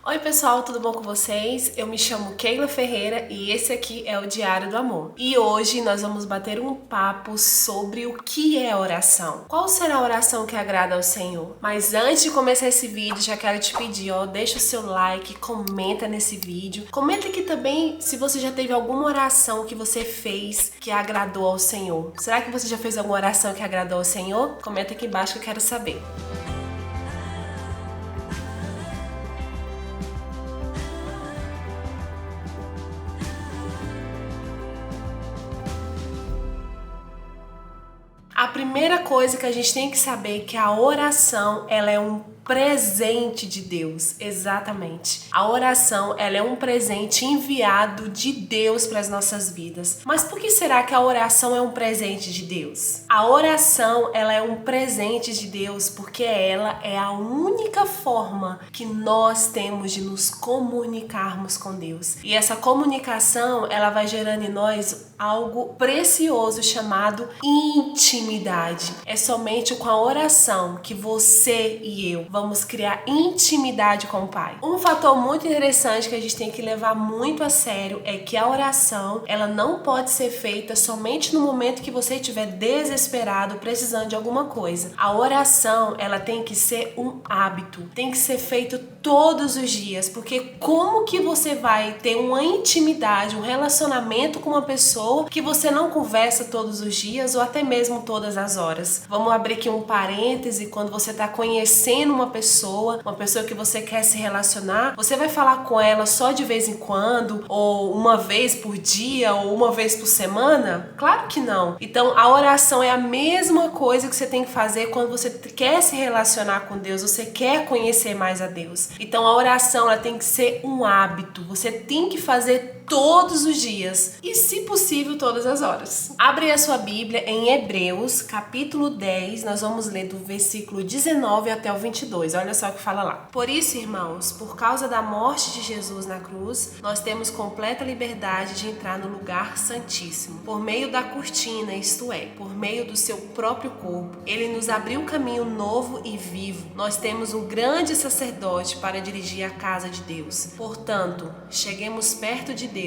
Oi pessoal, tudo bom com vocês? Eu me chamo Keila Ferreira e esse aqui é o Diário do Amor. E hoje nós vamos bater um papo sobre o que é oração. Qual será a oração que agrada ao Senhor? Mas antes de começar esse vídeo, já quero te pedir, deixa o seu like, comenta nesse vídeo. Comenta aqui também se você já teve alguma oração que você fez que agradou ao Senhor. Será que você já fez alguma oração que agradou ao Senhor? Comenta aqui embaixo que eu quero saber. A primeira coisa que a gente tem que saber é que a oração, ela é um presente de Deus, exatamente. A oração, ela é um presente enviado de Deus para as nossas vidas. Mas por que será que a oração é um presente de Deus? A oração, ela é um presente de Deus porque ela é a única forma que nós temos de nos comunicarmos com Deus. E essa comunicação, ela vai gerando em nós algo precioso chamado intimidade. É somente com a oração que você e eu vamos criar intimidade com o Pai. Um fator muito interessante que a gente tem que levar muito a sério é que a oração, ela não pode ser feita somente no momento que você estiver desesperado, precisando de alguma coisa. A oração, ela tem que ser um hábito, tem que ser feito todos os dias, porque como que você vai ter uma intimidade, um relacionamento com uma pessoa que você não conversa todos os dias ou até mesmo todas as horas? Vamos abrir aqui um parêntese. Quando você está conhecendo uma pessoa que você quer se relacionar, você vai falar com ela só de vez em quando, ou uma vez por dia, ou uma vez por semana? Claro que não. Então a oração é a mesma coisa que você tem que fazer quando você quer se relacionar com Deus, você quer conhecer mais a Deus. Então a oração, ela tem que ser um hábito, você tem que fazer todos os dias e, se possível, todas as horas. Abre a sua Bíblia em Hebreus, capítulo 10, nós vamos ler do versículo 19 até o 22, olha só o que fala lá. Por isso, irmãos, por causa da morte de Jesus na cruz, nós temos completa liberdade de entrar no lugar santíssimo, por meio da cortina, isto é, por meio do seu próprio corpo. Ele nos abriu um caminho novo e vivo. Nós temos um grande sacerdote para dirigir a casa de Deus. Portanto, cheguemos perto de Deus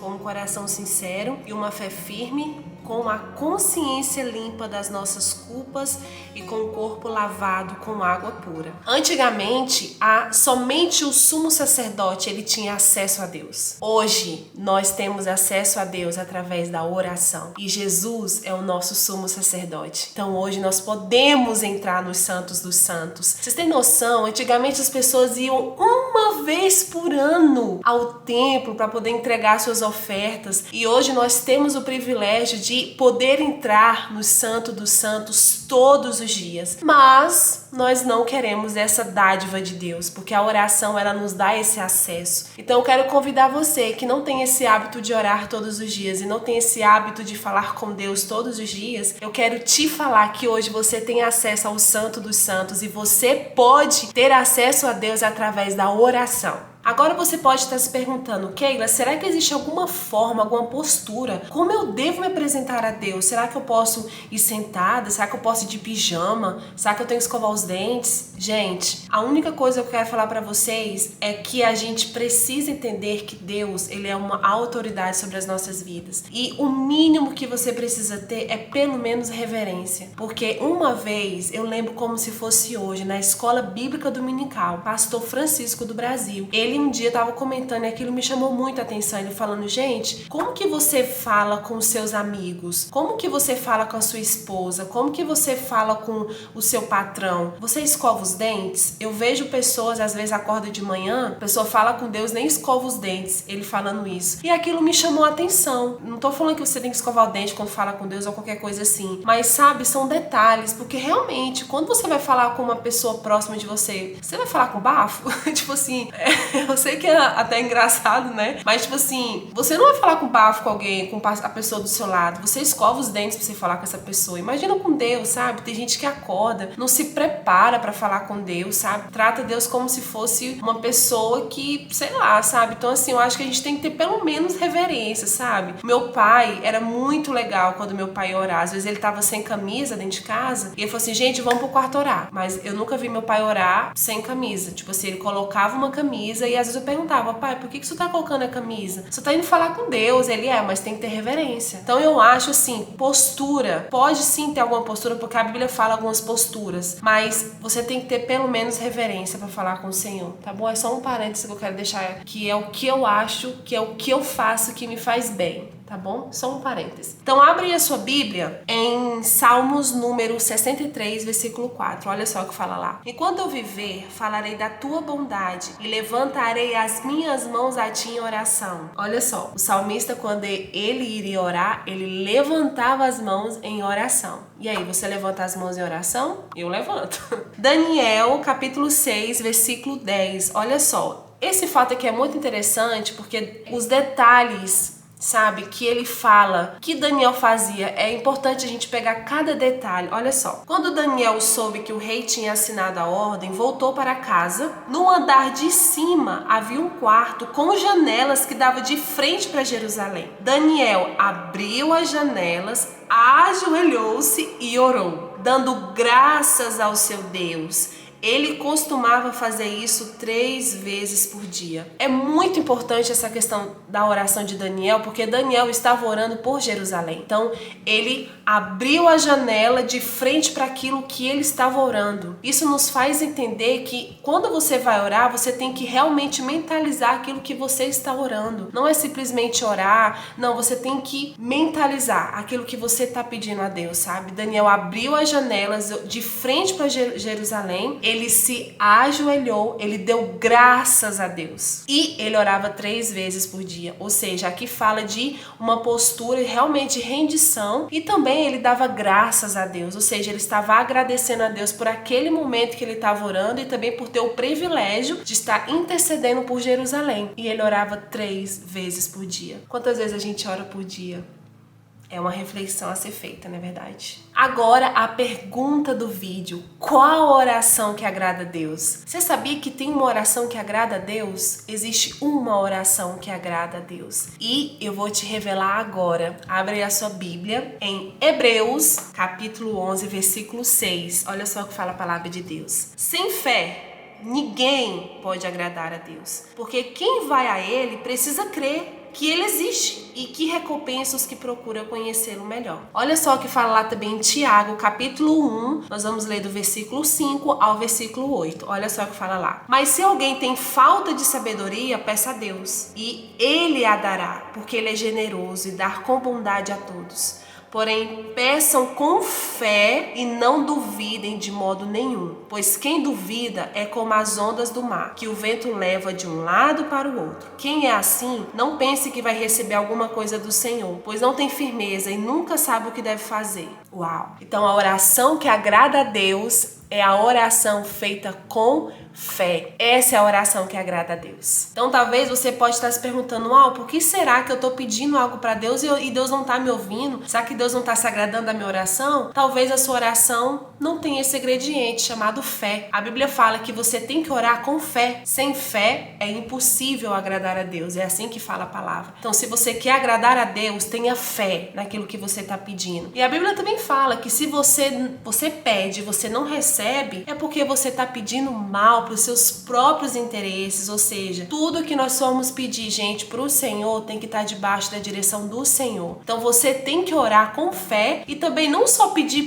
com um coração sincero e uma fé firme, com a consciência limpa das nossas culpas e com o corpo lavado com água pura. Antigamente, somente o sumo sacerdote ele tinha acesso a Deus. Hoje, nós temos acesso a Deus através da oração. E Jesus é o nosso sumo sacerdote. Então, hoje nós podemos entrar nos santos dos santos. Vocês têm noção? Antigamente as pessoas iam uma vez por ano ao templo para poder entregar suas ofertas. E hoje nós temos o privilégio de poder entrar no Santo dos Santos todos os dias. Mas nós não queremos essa dádiva de Deus, porque a oração, ela nos dá esse acesso. Então eu quero convidar você que não tem esse hábito de orar todos os dias e não tem esse hábito de falar com Deus todos os dias, eu quero te falar que hoje você tem acesso ao Santo dos Santos e você pode ter acesso a Deus através da oração. Agora você pode estar se perguntando, Keila, será que existe alguma forma, alguma postura? Como eu devo me apresentar a Deus? Será que eu posso ir sentada? Será que eu posso ir de pijama? Será que eu tenho que escovar os dentes? Gente, a única coisa que eu quero falar para vocês é que a gente precisa entender que Deus, ele é uma autoridade sobre as nossas vidas. E o mínimo que você precisa ter é pelo menos reverência. Porque uma vez, eu lembro como se fosse hoje, na escola bíblica dominical, pastor Francisco do Brasil, ele um dia estava comentando e aquilo me chamou muito a atenção, ele falando, gente, como que você fala com os seus amigos? Como que você fala com a sua esposa? Como que você fala com o seu patrão? Você escova os dentes? Eu vejo pessoas, às vezes acorda de manhã, a pessoa fala com Deus, nem escova os dentes, ele falando isso. E aquilo me chamou a atenção. Não tô falando que você tem que escovar o dente quando fala com Deus ou qualquer coisa assim, mas sabe, são detalhes, porque realmente, quando você vai falar com uma pessoa próxima de você, você vai falar com bafo? Tipo assim, eu sei que é até engraçado, né? Mas, tipo assim, você não vai falar com bafo com alguém, com a pessoa do seu lado. Você escova os dentes pra você falar com essa pessoa. Imagina com Deus, sabe? Tem gente que acorda, não se prepara pra falar com Deus, sabe? Trata Deus como se fosse uma pessoa que, sei lá, sabe? Então, assim, eu acho que a gente tem que ter pelo menos reverência, sabe? Meu pai era muito legal quando meu pai ia orar. Às vezes ele tava sem camisa dentro de casa e ele falou assim, gente, vamos pro quarto orar. Mas eu nunca vi meu pai orar sem camisa. Tipo assim, ele colocava uma camisa e E às vezes eu perguntava, pai, por que você tá colocando a camisa? Você tá indo falar com Deus. Ele mas tem que ter reverência. Então eu acho assim, postura, pode sim ter alguma postura, porque a Bíblia fala algumas posturas, mas você tem que ter pelo menos reverência para falar com o Senhor, tá bom? É só um parênteses que eu quero deixar, que é o que eu acho, que é o que eu faço que me faz bem. Tá bom? Só um parêntese. Então abre a sua Bíblia em Salmos número 63, versículo 4. Olha só o que fala lá. Enquanto eu viver, falarei da tua bondade e levantarei as minhas mãos a ti em oração. Olha só, o salmista, quando ele iria orar, ele levantava as mãos em oração. E aí, você levanta as mãos em oração? Eu levanto. Daniel, capítulo 6, versículo 10. Olha só, esse fato aqui é muito interessante porque os detalhes, sabe, que ele fala que Daniel fazia, é importante a gente pegar cada detalhe. Olha só, quando Daniel soube que o rei tinha assinado a ordem, voltou para casa. No andar de cima havia um quarto com janelas que dava de frente para Jerusalém. Daniel abriu as janelas, ajoelhou-se e orou, dando graças ao seu Deus. Ele costumava fazer isso 3 vezes por dia. É muito importante essa questão da oração de Daniel, porque Daniel estava orando por Jerusalém. Então, ele abriu a janela de frente para aquilo que ele estava orando. Isso nos faz entender que quando você vai orar, você tem que realmente mentalizar aquilo que você está orando. Não é simplesmente orar, não, você tem que mentalizar aquilo que você está pedindo a Deus, sabe? Daniel abriu as janelas de frente para Jerusalém. Ele se ajoelhou, ele deu graças a Deus. E ele orava 3 vezes por dia. Ou seja, aqui fala de uma postura realmente de rendição. E também ele dava graças a Deus. Ou seja, ele estava agradecendo a Deus por aquele momento que ele estava orando e também por ter o privilégio de estar intercedendo por Jerusalém. E ele orava 3 vezes por dia. Quantas vezes a gente ora por dia? É uma reflexão a ser feita, não é verdade? Agora, a pergunta do vídeo. Qual oração que agrada a Deus? Você sabia que tem uma oração que agrada a Deus? Existe uma oração que agrada a Deus. E eu vou te revelar agora. Abre a sua Bíblia em Hebreus, capítulo 11, versículo 6. Olha só o que fala a palavra de Deus. Sem fé, ninguém pode agradar a Deus. Porque quem vai a Ele precisa crer que Ele existe e que recompensa os que procuram conhecê-lo melhor. Olha só o que fala lá também em Tiago, capítulo 1, nós vamos ler do versículo 5 ao versículo 8. Olha só o que fala lá. Mas se alguém tem falta de sabedoria, peça a Deus, e Ele a dará, porque Ele é generoso e dá com bondade a todos. Porém, peçam com fé e não duvidem de modo nenhum, pois quem duvida é como as ondas do mar, que o vento leva de um lado para o outro. Quem é assim, não pense que vai receber alguma coisa do Senhor, pois não tem firmeza e nunca sabe o que deve fazer. Uau! Então, a oração que agrada a Deus é a oração feita com fé. Essa é a oração que agrada a Deus. Então talvez você pode estar se perguntando, por que será que eu estou pedindo algo para Deus e Deus não está me ouvindo? Será que Deus não está se agradando da minha oração? Talvez a sua oração não tenha esse ingrediente chamado fé. A Bíblia fala que você tem que orar com fé. Sem fé é impossível agradar a Deus. É assim que fala a palavra. Então se você quer agradar a Deus, tenha fé naquilo que você está pedindo. E a Bíblia também fala que se você pede e você não recebe, é porque você está pedindo mal para os seus próprios interesses. Ou seja, tudo que nós formos pedir, gente, para o Senhor tem que estar debaixo da direção do Senhor. Então você tem que orar com fé e também não só pedir,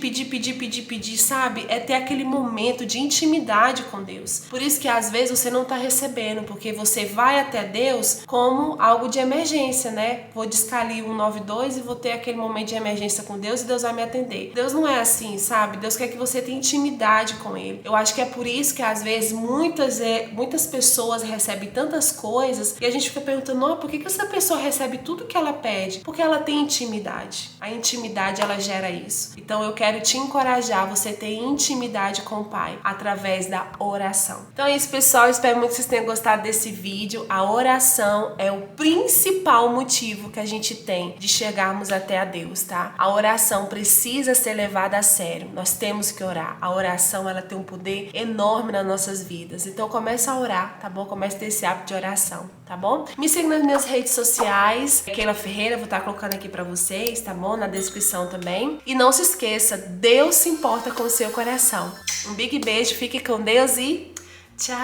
sabe? É ter aquele momento de intimidade com Deus. Por isso que às vezes você não está recebendo, porque você vai até Deus como algo de emergência, né? Vou discar ali 192 e vou ter aquele momento de emergência com Deus e Deus vai me atender. Deus não é assim, sabe? Deus quer que você tenha intimidade com Ele. Eu acho que é por isso que às vezes muitas pessoas recebem tantas coisas e a gente fica perguntando, por que essa pessoa recebe tudo que ela pede? Porque ela tem intimidade. A intimidade, ela gera isso. Então eu quero te encorajar a você ter intimidade com o Pai através da oração. Então é isso, pessoal. Espero muito que vocês tenham gostado desse vídeo. A oração é o principal motivo que a gente tem de chegarmos até a Deus, tá? A oração precisa ser levada a sério. Nós temos que orar. A oração, ela tem um poder enorme nas nossas vidas. Então começa a orar, tá bom? Comece a ter esse hábito de oração, tá bom? Me siga nas minhas redes sociais, Keila Ferreira, vou estar colocando aqui pra vocês, tá bom? Na descrição também. E não se esqueça, Deus se importa com o seu coração. Um big beijo, fique com Deus e Tchau!